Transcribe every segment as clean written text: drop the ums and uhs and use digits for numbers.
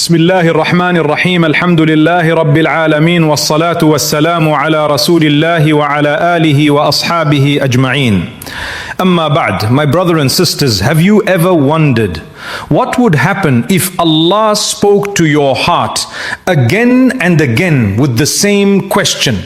بسم الله الرحمن الرحيم الحمد لله رب العالمين والصلاة والسلام على رسول الله وعلى آله وأصحابه أجمعين. Amma ba'd, my brother and sisters, have you ever wondered what would happen if Allah spoke to your heart again and again with the same question?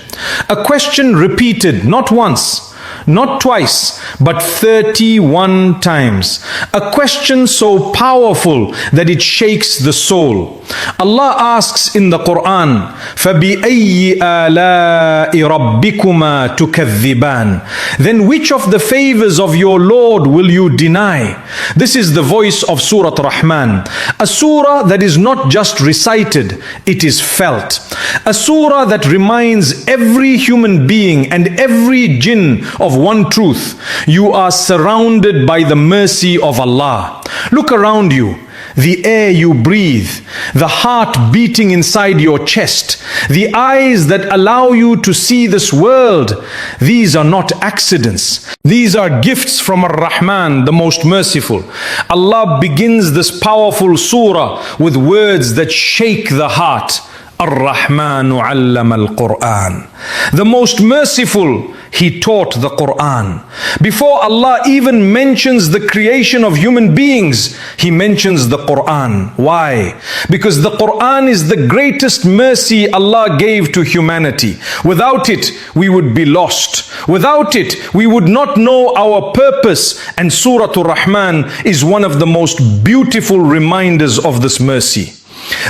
A question repeated not once, not twice, but 31 times. A question so powerful that it shakes the soul. Allah asks in the Quran, فَبِأَيِّ آلَاءِ رَبِّكُمَا تُكَذِّبَانِ? Then which of the favors of your Lord will you deny? This is the voice of Surah Ar-Rahman. A surah that is not just recited, it is felt. A surah that reminds every human being and every jinn of one truth: you are surrounded by the mercy of Allah. Look around you. The air you breathe, the heart beating inside your chest, the eyes that allow you to see this world, these are not accidents. These are gifts from Ar-Rahman, the most merciful. Allah begins this powerful surah with words that shake the heart. Ar-Rahmanu allama al-Quran. The most merciful, He taught the Quran. Before Allah even mentions the creation of human beings, He mentions the Quran. Why? Because the Quran is the greatest mercy Allah gave to humanity. Without it, we would be lost. Without it, we would not know our purpose. And Surah Ar-Rahman is one of the most beautiful reminders of this mercy.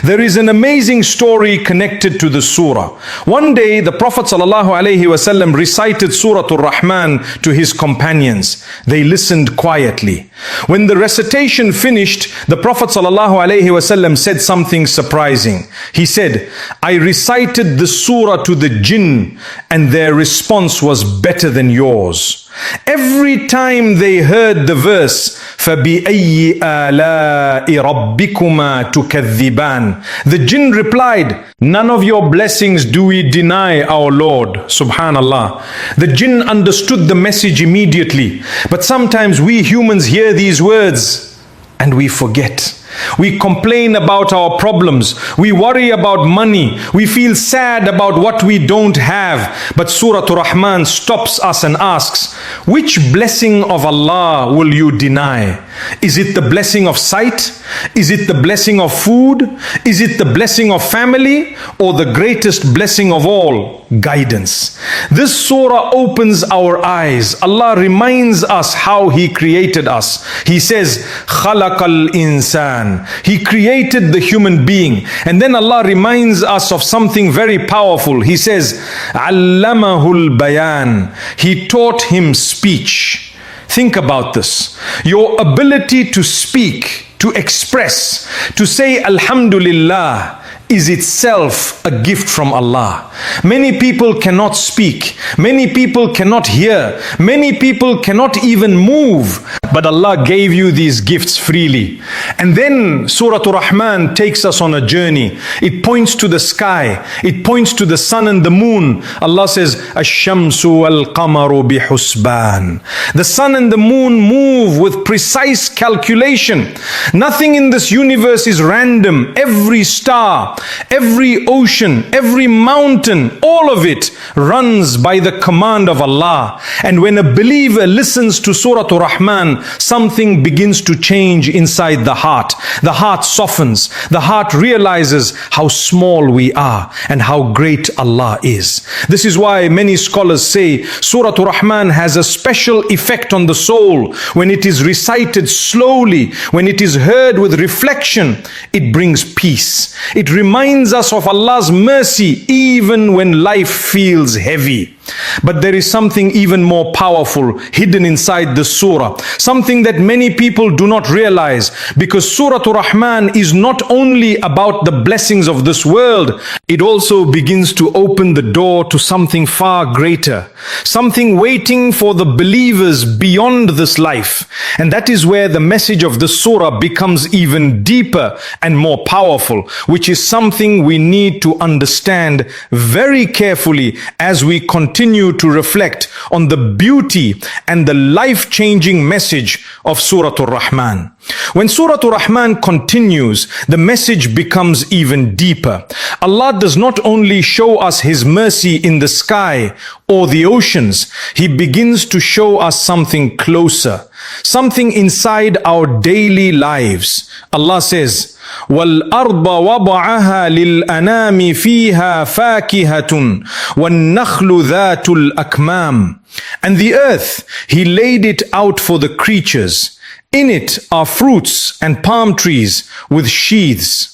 There is an amazing story connected to the surah. One day the Prophet ﷺ recited Surah Ar-Rahman to his companions. They listened quietly. When the recitation finished, the Prophet ﷺ said something surprising. He said, I recited the surah to the jinn and their response was better than yours. Every time they heard the verse, فَبِأَيِّ آلَاءِ رَبِّكُمَا تُكَذِّبَانِ, the jinn replied, none of your blessings do we deny, our Lord. Subhanallah. The jinn understood the message immediately. But sometimes we humans hear these words and we forget. We complain about our problems. We worry about money. We feel sad about what we don't have. But Surah Ar-Rahman stops us and asks, which blessing of Allah will you deny? Is it the blessing of sight? Is it the blessing of food? Is it the blessing of family? Or the greatest blessing of all, guidance? This surah opens our eyes. Allah reminds us how He created us. He says, خَلَقَ الْإِنسَانِ. He created the human being. And then Allah reminds us of something very powerful. He says, عَلَّمَهُ الْبَيَانِ. He taught him speech. Think about this. Your ability to speak, to express, to say Alhamdulillah is itself a gift from Allah. Many people cannot speak. Many people cannot hear. Many people cannot even move. But Allah gave you these gifts freely. And then Surah Ar-Rahman takes us on a journey. It points to the sky. It points to the sun and the moon. Allah says, Ash-shamsu wal-qamaru bihusban. The sun and the moon move with precise calculation. Nothing in this universe is random. Every star, every ocean, every mountain, all of it runs by the command of Allah. And when a believer listens to Surah Ar-Rahman, something begins to change inside the heart. The heart softens. The heart realizes how small we are and how great Allah is. This is why many scholars say Surah Ar-Rahman has a special effect on the soul. When it is recited slowly, when it is heard with reflection, it brings peace. It reminds us of Allah's mercy even when life feels heavy. But there is something even more powerful hidden inside the surah. Something that many people do not realize. Because Surah Ar-Rahman is not only about the blessings of this world. It also begins to open the door to something far greater. Something waiting for the believers beyond this life. And that is where the message of the surah becomes even deeper and more powerful. Which is something we need to understand very carefully as we continue continue to reflect on the beauty and the life-changing message of Surah Ar-Rahman. When Surah Ar-Rahman continues, the message becomes even deeper. Allah does not only show us His mercy in the sky or the oceans, He begins to show us something closer, something inside our daily lives. Allah says, وَالْأَرْضَ وَضَعَهَا لِلْأَنَامِ فِيهَا فَاكِهَةٌ وَالنَّخْلُ ذَاتُ الْأَكْمَامِ. And the earth, He laid it out for the creatures. In it are fruits and palm trees with sheaths.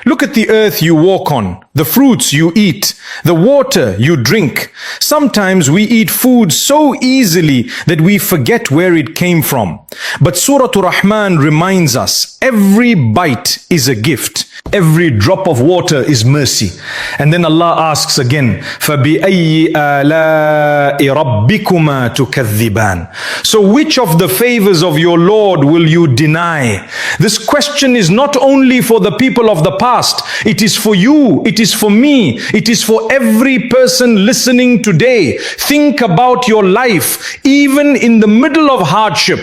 Look at the earth you walk on, the fruits you eat, the water you drink. Sometimes we eat food so easily that we forget where it came from. But Surah Ar-Rahman reminds us, every bite is a gift. Every drop of water is mercy. And then Allah asks again, فَبِأَيِّ آلَاءِ رَبِّكُمَا تُكَذِّبَانِ. So which of the favors of your Lord will you deny? This question is not only for the people of the past. It is for you. It is for me. It is for every person listening today. Think about your life. Even in the middle of hardship,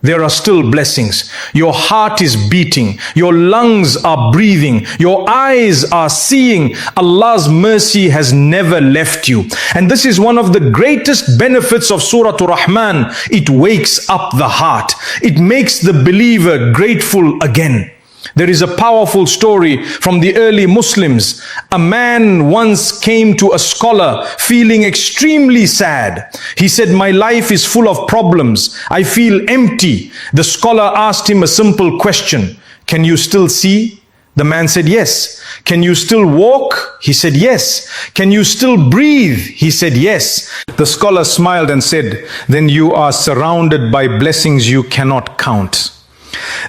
there are still blessings. Your heart is beating. Your lungs are breathing. Your eyes are seeing. Allah's mercy has never left you. And this is one of the greatest benefits of Surah Ar-Rahman. It wakes up the heart. It makes the believer grateful again. There is a powerful story from the early Muslims. A man once came to a scholar feeling extremely sad. He said, "My life is full of problems. I feel empty." The scholar asked him a simple question. "Can you still see?" The man said, "Yes." "Can you still walk?" He said, "Yes." "Can you still breathe?" He said, "Yes." The scholar smiled and said, "Then you are surrounded by blessings you cannot count."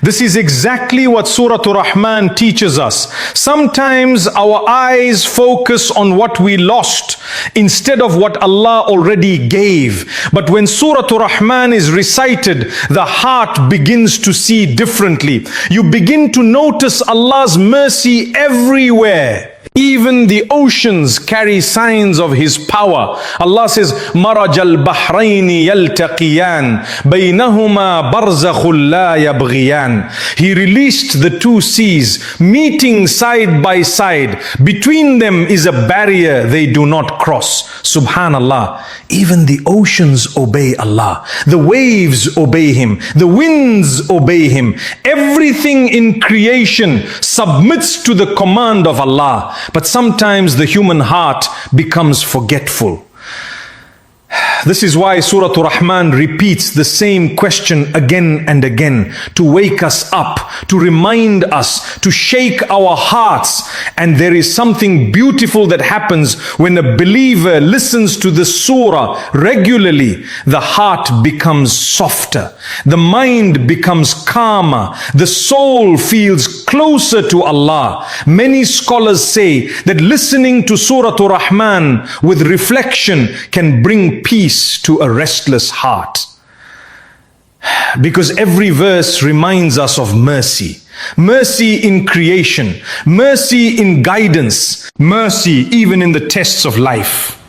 This is exactly what Surah Ar-Rahman teaches us. Sometimes our eyes focus on what we lost instead of what Allah already gave. But when Surah Ar-Rahman is recited, the heart begins to see differently. You begin to notice Allah's mercy everywhere. Even the oceans carry signs of His power. Allah says, مَرَجَ الْبَحْرَيْنِ يَلْتَقِيَانِ بَيْنَهُمَا بَرْزَخٌ لَا يَبْغِيَانِ. He released the two seas, meeting side by side. Between them is a barrier they do not cross. Subhanallah. Even the oceans obey Allah. The waves obey Him. The winds obey Him. Everything in creation submits to the command of Allah. But sometimes the human heart becomes forgetful. This is why Surah Ar-Rahman repeats the same question again and again, to wake us up, to remind us, to shake our hearts. And there is something beautiful that happens when a believer listens to the surah regularly. The heart becomes softer, the mind becomes calmer, the soul feels closer to Allah. Many scholars say that listening to Surah Ar-Rahman with reflection can bring peace to a restless heart. Because every verse reminds us of mercy. Mercy in creation, mercy in guidance, mercy even in the tests of life.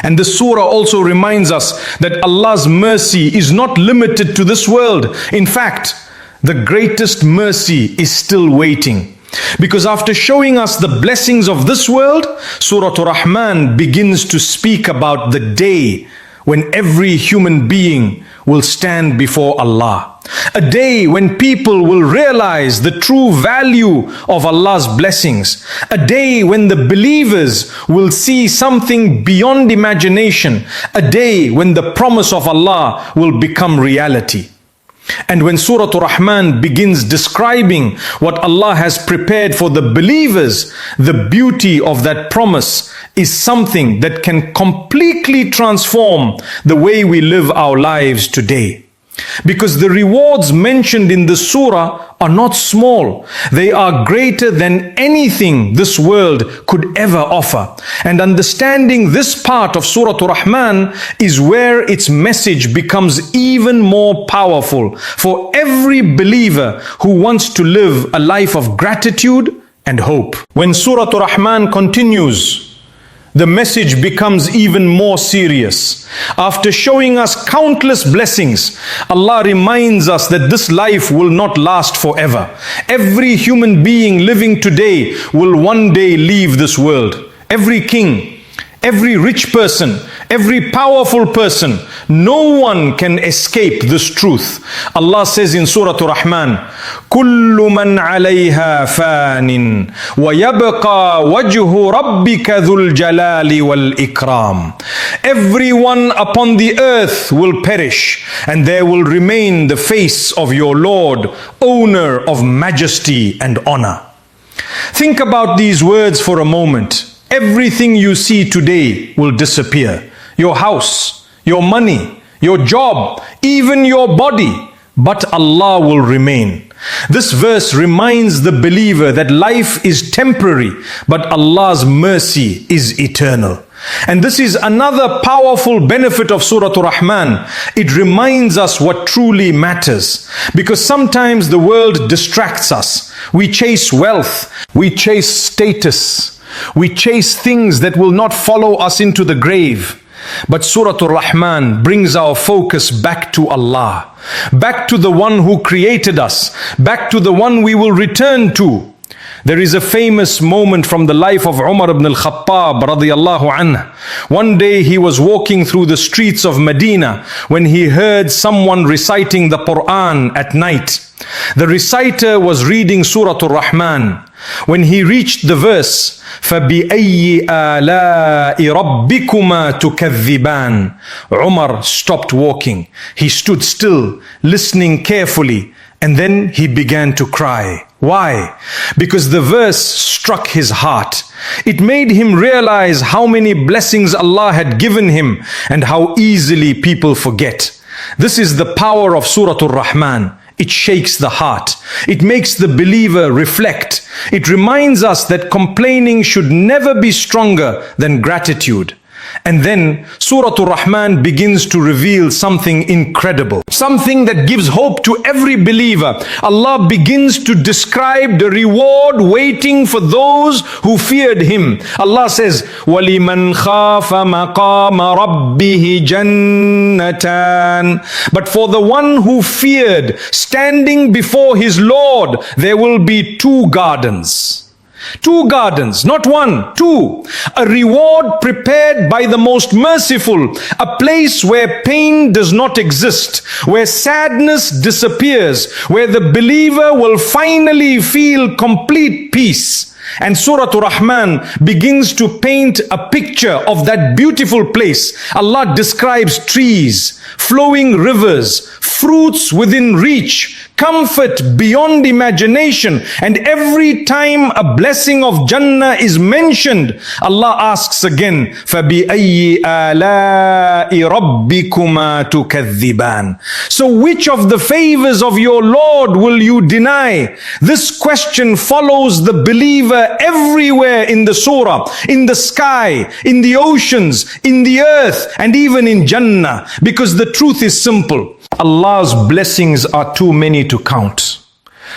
And the surah also reminds us that Allah's mercy is not limited to this world. In fact, the greatest mercy is still waiting. Because after showing us the blessings of this world, Surah Ar-Rahman begins to speak about the day when every human being will stand before Allah. A day when people will realize the true value of Allah's blessings. A day when the believers will see something beyond imagination. A day when the promise of Allah will become reality. And when Surah Ar-Rahman begins describing what Allah has prepared for the believers, the beauty of that promise is something that can completely transform the way we live our lives today. Because the rewards mentioned in the surah are not small. They are greater than anything this world could ever offer. And understanding this part of Surah Ar-Rahman is where its message becomes even more powerful for every believer who wants to live a life of gratitude and hope. When Surah Ar-Rahman continues, the message becomes even more serious. After showing us countless blessings, Allah reminds us that this life will not last forever. Every human being living today will one day leave this world. Every king, every rich person, every powerful person, no one can escape this truth. Allah says in Surah Ar-Rahman, كُلُّ مَنْ عَلَيْهَا فَانٍ وَيَبْقَى وَجْهُ رَبِّكَ ذُو الْجَلَالِ وَالْإِكْرَامِ. Everyone upon the earth will perish, and there will remain the face of your Lord, owner of majesty and honor. Think about these words for a moment. Everything you see today will disappear. Your house, your money, your job, even your body. But Allah will remain. This verse reminds the believer that life is temporary, but Allah's mercy is eternal. And this is another powerful benefit of Surah Ar-Rahman. It reminds us what truly matters. Because sometimes the world distracts us. We chase wealth, we chase status, we chase things that will not follow us into the grave. But Surah Ar-Rahman brings our focus back to Allah, back to the one who created us, back to the one we will return to. There is a famous moment from the life of Umar ibn al-Khattab radiyallahu anhu. One day he was walking through the streets of Medina when he heard someone reciting the Quran at night. The reciter was reading Surah Ar-Rahman. When he reached the verse, فَبِأَيِّ آلَاءِ رَبِّكُمَا تُكَذِّبَانِ, Umar stopped walking. He stood still, listening carefully, and then he began to cry. Why? Because the verse struck his heart. It made him realize how many blessings Allah had given him and how easily people forget. This is the power of Surah Ar-Rahman. It shakes the heart. It makes the believer reflect. It reminds us that complaining should never be stronger than gratitude. And then Surah Ar-Rahman begins to reveal something incredible, something that gives hope to every believer. Allah begins to describe the reward waiting for those who feared Him. Allah says, وَلِمَنْ خَافَ مَقَامَ رَبِّهِ جَنَّتَانِ. But for the one who feared standing before his Lord, there will be two gardens. Two gardens, not one, two. A reward prepared by the most merciful, a place where pain does not exist, where sadness disappears, where the believer will finally feel complete peace. And Surah Ar-Rahman begins to paint a picture of that beautiful place. Allah describes trees, flowing rivers, fruits within reach, comfort beyond imagination. And every time a blessing of Jannah is mentioned, Allah asks again, فَبِأَيِّ آلَاءِ رَبِّكُمَا تُكَذِّبَانِ. So which of the favors of your Lord will you deny? This question follows the believer everywhere in the surah, in the sky, in the oceans, in the earth, and even in Jannah. Because the truth is simple. Allah's blessings are too many to count.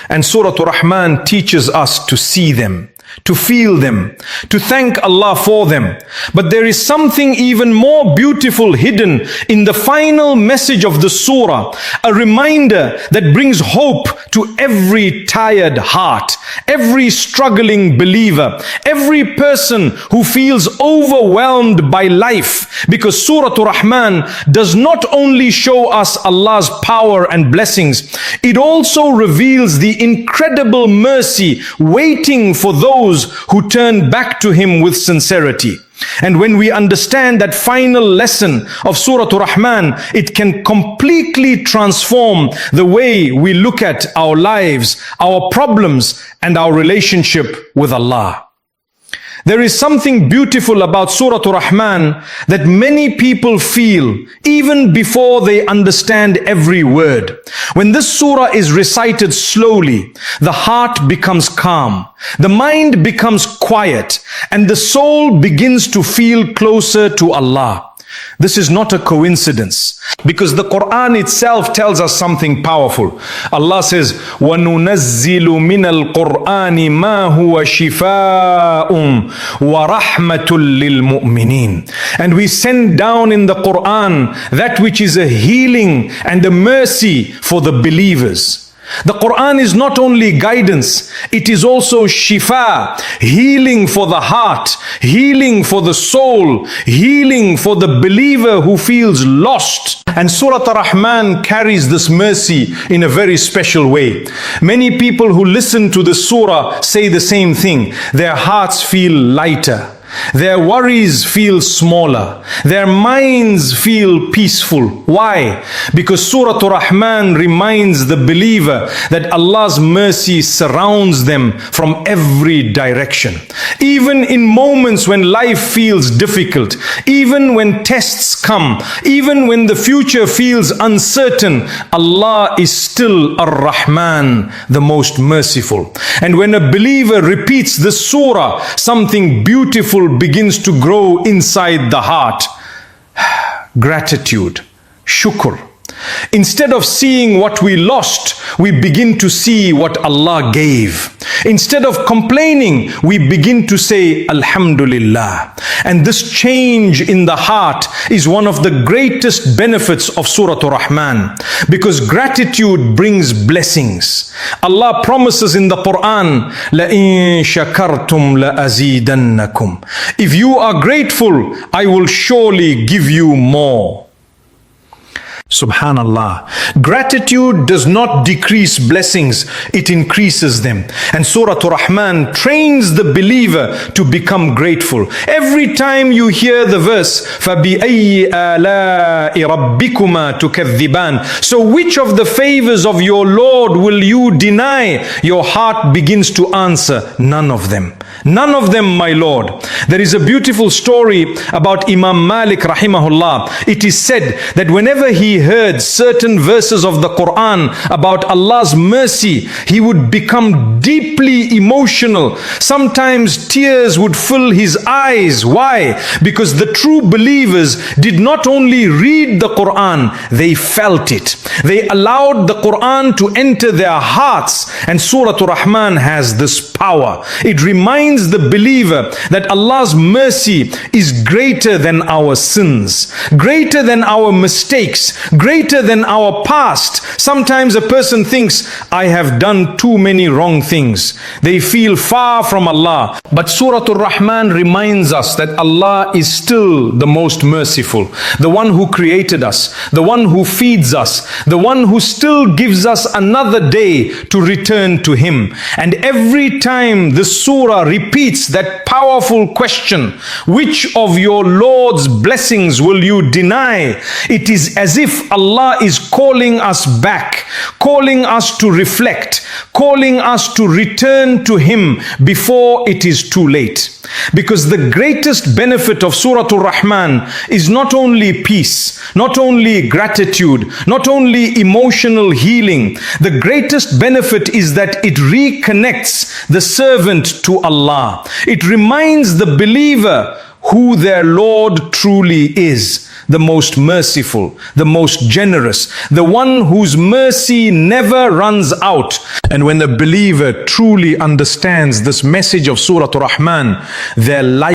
And Surah Ar-Rahman teaches us to see them, to feel them, to thank Allah for them. But there is something even more beautiful hidden in the final message of the surah, a reminder that brings hope to every tired heart, every struggling believer, every person who feels overwhelmed by life. Because Surah Ar-Rahman does not only show us Allah's power and blessings, it also reveals the incredible mercy waiting for those who turn back to Him with sincerity. And when we understand that final lesson of Surah Ar-Rahman, it can completely transform the way we look at our lives, our problems, and our relationship with Allah. There is something beautiful about Surah Ar-Rahman that many people feel even before they understand every word. When this surah is recited slowly, the heart becomes calm, the mind becomes quiet, and the soul begins to feel closer to Allah. This is not a coincidence, because the Quran itself tells us something powerful. Allah says, وَنُنَزِّلُ مِنَ الْقُرْآنِ مَا هُوَ شِفَاءٌ وَرَحْمَةٌ لِلْمُؤْمِنِينَ. And we send down in the Quran that which is a healing and a mercy for the believers. The Quran is not only guidance, it is also shifa, healing for the heart, healing for the soul, healing for the believer who feels lost. And Surah Ar-Rahman carries this mercy in a very special way. Many people who listen to the surah say the same thing. Their hearts feel lighter. Their worries feel smaller. Their minds feel peaceful. Why? Because Surah Ar-Rahman reminds the believer that Allah's mercy surrounds them from every direction. Even in moments when life feels difficult, even when tests come, even when the future feels uncertain, Allah is still Ar-Rahman, the most merciful. And when a believer repeats this surah, something beautiful begins to grow inside the heart. Gratitude, shukr. Instead of seeing what we lost, we begin to see what Allah gave. Instead of complaining, we begin to say Alhamdulillah. And this change in the heart is one of the greatest benefits of Surah Ar-Rahman, because gratitude brings blessings. Allah promises in the Quran, لَإِن شَكَرْتُمْ لَأَزِيدَنَّكُمْ. If you are grateful, I will surely give you more. Subhanallah. Gratitude does not decrease blessings, it increases them. And Surah Ar-Rahman trains the believer to become grateful. Every time you hear the verse, فَبِأَيِّ آلَاءِ رَبِّكُمَا تُكَذِّبَانِ. So which of the favors of your Lord will you deny? Your heart begins to answer, none of them. None of them, my Lord. There is a beautiful story about Imam Malik rahimahullah. It is said that whenever he heard certain verses of the Quran about Allah's mercy, he would become deeply emotional. Sometimes tears would fill his eyes. Why? Because the true believers did not only read the Quran, they felt it. They allowed the Quran to enter their hearts. And Surah Ar-Rahman has this power. It reminds the believer that Allah's mercy is greater than our sins, greater than our mistakes, greater than our past. Sometimes a person thinks, I have done too many wrong things. They feel far from Allah. But Surah Ar-Rahman reminds us that Allah is still the most merciful, the one who created us, the one who feeds us, the one who still gives us another day to return to Him. And every time the surah repeats that powerful question, which of your Lord's blessings will you deny? It is as if Allah is calling us back, calling us to reflect, calling us to return to Him before it is too late. Because the greatest benefit of Surah Ar-Rahman is not only peace, not only gratitude, not only emotional healing. The greatest benefit is that it reconnects the servant to Allah. It reminds the believer who their Lord truly is, the most merciful, the most generous, the one whose mercy never runs out. And when the believer truly understands this message of Surah Ar-Rahman, their life